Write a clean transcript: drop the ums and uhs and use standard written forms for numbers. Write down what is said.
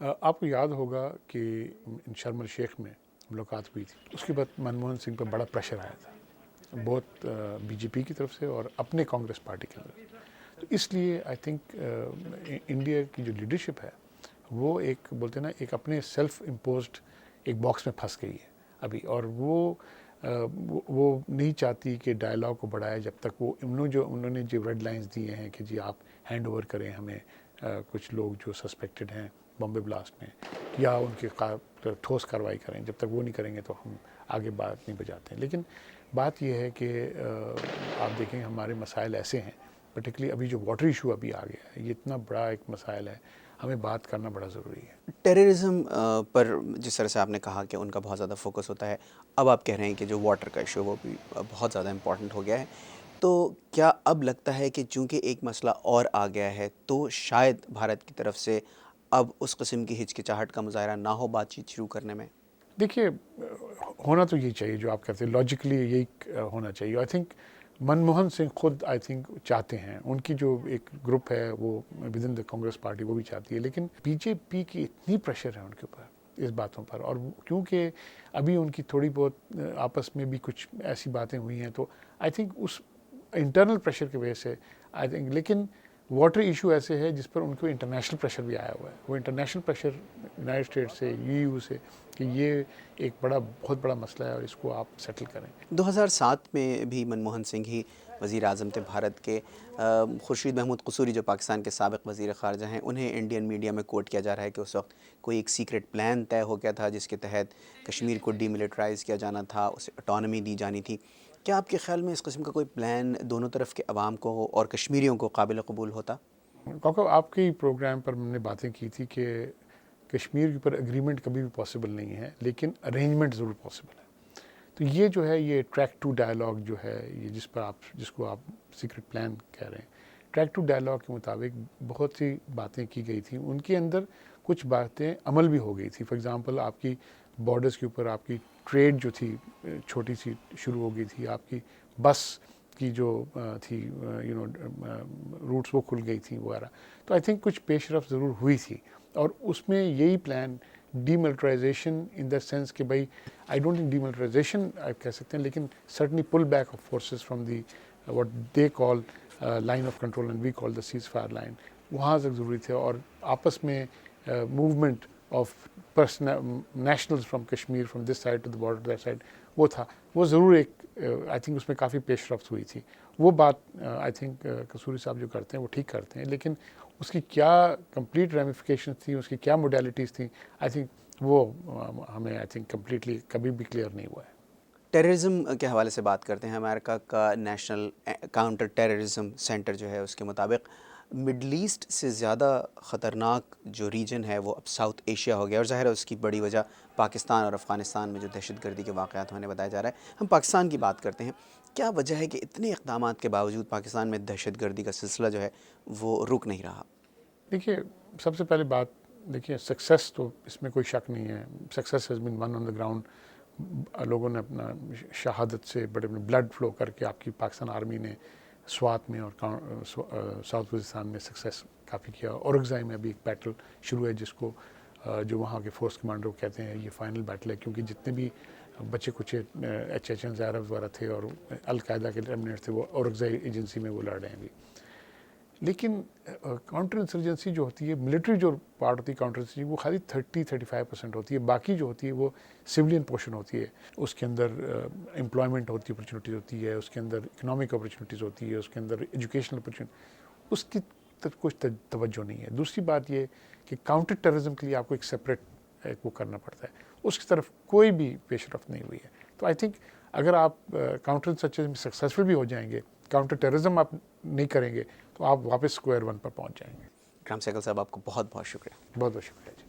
آپ کو یاد ہوگا کہ شرم الشیخ میں ملاقات ہوئی تھی، اس کے بعد منموہن سنگھ پر بڑا پریشر آیا تھا، بہت بی جے پی کی طرف سے اور اپنے کانگریس پارٹی کی طرف. تو اس لیے آئی تھنک انڈیا کی جو لیڈرشپ ہے وہ ایک بولتے ہیں نا ایک اپنے سیلف امپوزڈ ایک باکس میں پھنس گئی ہے ابھی، اور وہ نہیں چاہتی کہ ڈائلاگ کو بڑھائے جب تک وہ انہوں نے جو ریڈ لائنز دیے ہیں کہ جی آپ ہینڈ اوور کریں ہمیں کچھ لوگ جو سسپیکٹڈ ہیں بمبے بلاسٹ میں، یا ان کے ٹھوس کارروائی کریں، جب تک وہ نہیں کریں گے تو ہم آگے بات نہیں بجاتے ہیں. لیکن بات یہ ہے کہ آپ دیکھیں ہمارے مسائل ایسے ہیں، پرٹیکولرلی ابھی جو واٹر ایشو ابھی آ گیا ہے، یہ اتنا بڑا ایک مسائل ہے، ہمیں بات کرنا بڑا ضروری ہے. ٹیررزم پر جس طرح سے آپ نے کہا کہ ان کا بہت زیادہ فوکس ہوتا ہے، اب آپ کہہ رہے ہیں کہ جو واٹر کا ایشو وہ بھی بہت زیادہ امپورٹنٹ ہو گیا ہے، تو کیا اب لگتا ہے کہ چونکہ ایک مسئلہ اور آ گیا ہے تو شاید بھارت کی طرف سے اب اس قسم کی ہچکچاہٹ کا مظاہرہ نہ ہو بات چیت شروع کرنے میں؟ دیکھیے ہونا تو یہی چاہیے جو آپ کہتے ہیں، لاجیکلی یہی ہونا چاہیے. آئی تھنک منموہن سنگھ خود آئی تھنک چاہتے ہیں، ان کی جو ایک گروپ ہے وہ with in the Congress party وہ بھی چاہتی ہے، لیکن بی جے پی کی اتنی پریشر ہے ان کے اوپر اس باتوں پر، اور کیونکہ ابھی ان کی تھوڑی بہت آپس میں بھی کچھ ایسی باتیں ہوئی ہیں، تو آئی تھنک اس انٹرنل پریشر کی وجہ سے آئی تھنک. لیکن واٹر ایشو ایسے ہے جس پر ان کو انٹرنیشنل پریشر بھی آیا ہوا ہے، وہ انٹرنیشنل پریشر یونائٹڈ اسٹیٹ سے EU سے کہ یہ ایک بہت بڑا مسئلہ ہے اور اس کو آپ سیٹل کریں. 2007 میں بھی منموہن سنگھ ہی وزیر اعظم تھے بھارت کے. خورشید محمود قصوری جو پاکستان کے سابق وزیر خارجہ ہیں، انہیں انڈین میڈیا میں کوٹ کیا جا رہا ہے کہ اس وقت کوئی ایک سیکرٹ پلان طے ہو گیا تھا جس کے تحت کشمیر کو ڈی ملٹرائز کیا جانا تھا، اسے اٹانومی دی جانی تھی. کیا آپ کے خیال میں اس قسم کا کوئی پلان دونوں طرف کے عوام کو اور کشمیریوں کو قابل قبول ہوتا؟ کیونکہ آپ کے پروگرام پر ہم نے باتیں کی تھی کہ کشمیر کے اوپر اگریمنٹ کبھی بھی پاسبل نہیں ہے، لیکن ارینجمنٹ ضرور پاسبل ہے. تو یہ جو ہے یہ ٹریک ٹو ڈائلاگ جو ہے یہ جس کو آپ سیکرٹ پلان کہہ رہے ہیں، ٹریک ٹو ڈائلاگ کے مطابق بہت سی باتیں کی گئی تھیں، ان کے اندر کچھ باتیں عمل بھی ہو گئی تھی. فار ایگزامپل آپ کی بارڈرز کے اوپر آپ کی ٹریڈ جو تھی چھوٹی سی شروع ہو گئی تھی، آپ کی بس کی جو تھی روٹس وہ کھل گئی تھیں وغیرہ. تو آئی تھنک کچھ پیش رفت ضرور ہوئی تھی، اور اس میں یہی plan demilitarization in the sense کہ بھائی I don't think demilitarization آپ کہہ سکتے ہیں، لیکن certainly pull back of forces from the what they call line of control and we call the ceasefire line, وہاں تک ضروری تھے. اور آپس میں movement of nationals from Kashmir from this side to the border that side وہ تھا، وہ ضرور ایک آئی تھنک اس میں کافی پیش رفت ہوئی تھی. وہ بات آئی تھنک قصوری صاحب جو کرتے ہیں وہ ٹھیک کرتے ہیں، لیکن اس کی کیا کمپلیٹ ریمیفیکیشن تھیں، اس کی کیا موڈیلٹیز تھیں، آئی تھنک وہ ہمیں آئی تھنک کمپلیٹلی کبھی بھی کلیئر نہیں ہوا ہے. ٹیررزم کے حوالے سے بات کرتے ہیں. امریکہ کا نیشنل کاؤنٹر ٹیررزم سینٹر جو ہے اس کے مطابق مڈل ایسٹ سے زیادہ خطرناک جو ریجن ہے وہ اب ساؤتھ ایشیا ہو گیا، اور ظاہر ہے اس کی بڑی وجہ پاکستان اور افغانستان میں جو دہشت گردی کے واقعات ہونے بتایا جا رہا ہے. ہم پاکستان کی بات کرتے ہیں. کیا وجہ ہے کہ اتنے اقدامات کے باوجود پاکستان میں دہشت گردی کا سلسلہ جو ہے وہ رک نہیں رہا؟ دیکھیے سب سے پہلے بات دیکھیے سکسیس تو اس میں کوئی شک نہیں ہے، success has been one on the ground. لوگوں نے اپنا شہادت سے بڑے بلڈ فلو کر کے آپ کی پاکستان آرمی نے سوات میں اور ساؤتھ وزیرستان میں سکسیس کافی کیا. اورگزائی میں ابھی ایک بیٹل شروع ہے جس کو جو وہاں کے فورس کمانڈر کہتے ہیں یہ فائنل بیٹل ہے، کیونکہ جتنے بھی بچے کچھ چیچن زیرف وغیرہ تھے اور القاعدہ کے ریمننٹ تھے وہ اورگزائی ایجنسی میں وہ لڑ رہے ہیں ابھی. لیکن کاؤنٹر انسرجنسی جو ہوتی ہے، ملٹری جو پارٹ ہوتی ہے کاؤنٹر انسرجنسی، وہ خالی 30-35% ہوتی ہے. باقی جو ہوتی ہے وہ سویلین پورشن ہوتی ہے. اس کے اندر امپلائمنٹ ہوتی ہے، اپرچونیٹیز ہوتی ہے، اس کے اندر اکنامک اپرچونیٹیز ہوتی ہے، اس کے اندر ایجوکیشنل اپرچونیٹی، اس کی کچھ توجہ نہیں ہے. دوسری بات یہ کہ کاؤنٹر ٹیررزم کے لیے آپ کو ایک سپریٹ وہ کرنا پڑتا ہے، اس کی طرف کوئی بھی پیش رفت نہیں ہوئی ہے. تو آئی تھنک اگر آپ کاؤنٹر انسرجنسی میں سکسیزفل بھی ہو جائیں گے، کاؤنٹر ٹیررزم آپ نہیں کریں گے، تو آپ واپس اسکوائر ون پر پہنچ جائیں گے. اکرام سہگل صاحب آپ کو بہت بہت شکریہ. بہت بہت شکریہ جی.